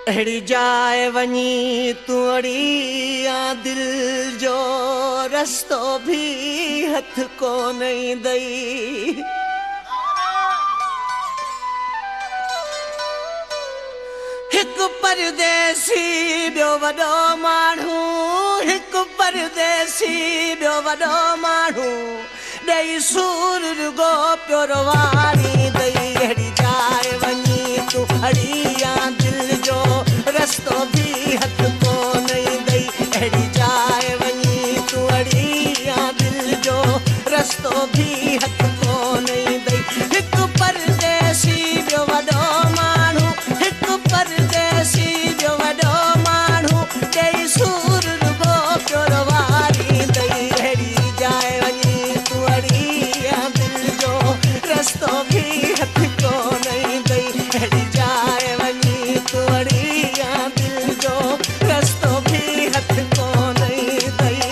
अड़ी जाए वनी तुड़ी आ दिल जो रस्तो भी हथ को नहीं दई। एक परदेसी बियो वडो मानू, एक परदेसी बियो वडो मानू, दई सूर रुगो प्योर वारी दई। अड़ी जाए वनी तुड़ी आ दिल जो रस्तो भी हथ को नहीं दई। अड़ी जाए वनी तुड़ी आ दिल जो रस्तो भी हथ को नहीं दई। एक परदेसी बियो वडो मानू, एक परदेसी बियो वडो मानू, दई सूर रुगो प्योर वारी दई। अड़ी जाए वनी तुड़ी आ दिल जो रस्तो भी हथ को नहीं दई। अड़ी जाए वनी तुड़ी आ दिल जो रस्तो भी हथ को नहीं दई।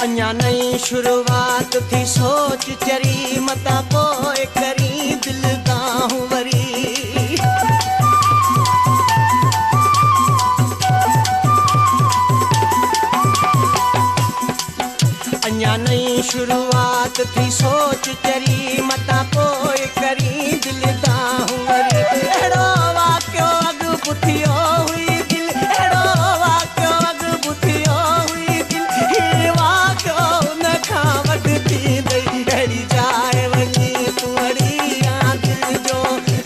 अञा नई शुरुआत थी सोच चरी मता पोए करी दिल दाहूं वरी। अञा नई शुरुआत थी सोच चरी मता पोए करी दिल दाहूं वरी। अड़ो वाक्यो अग बुथियो हुई दिल, अड़ो वाक्यो अग बुथियो हुई दिल, अड़ी जाए वनी तुड़ी आ दिल जो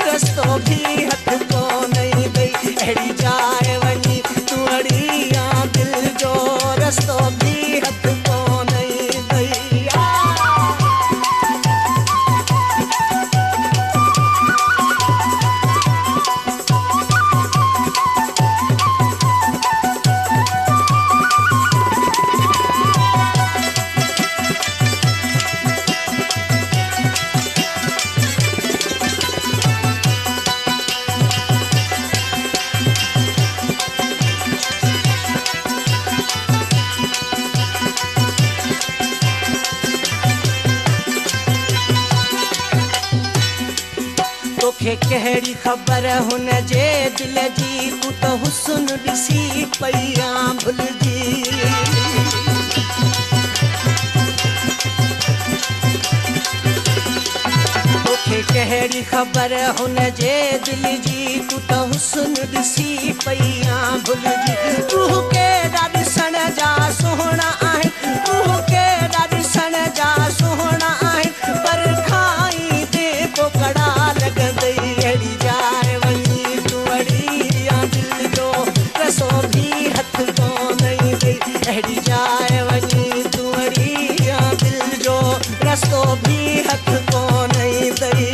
रस्तो भी हथ को नहीं दई। अड़ी जाए वनी तुड़ी आ दिल जो रस्तो भी हथ को नहीं दई। तोखे कहिड़ी ख़बर हुन जे दिल जी, तू तो हुस्न ॾिसी पई आ भुलिजी। तोखे कहिड़ी ख़बर हुन जे दिल जी, तू तो हुस्न ॾिसी पई आ भुलिजी। रूह के ॾिसण जा सुहिणा आहिनि, रूह के ॾिसण जा सुहिणा आहिनि, पर खाई ते पोकड़ा लॻंदई। अड़ी जाए वनी तुड़ी आ दिल जो रस्तो भी हथ को नहीं दई। अड़ी जाए वनी तुड़ी आ दिल जो रस्तो भी हथ को नहीं दई।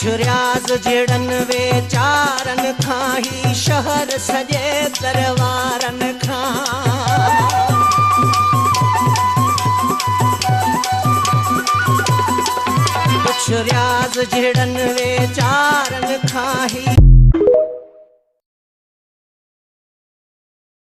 रियाज़ जेड़न वेचारन खां ही शहर सजे दरबारन खां। कुछ रियाज़ जेड़न वेचारन खां ही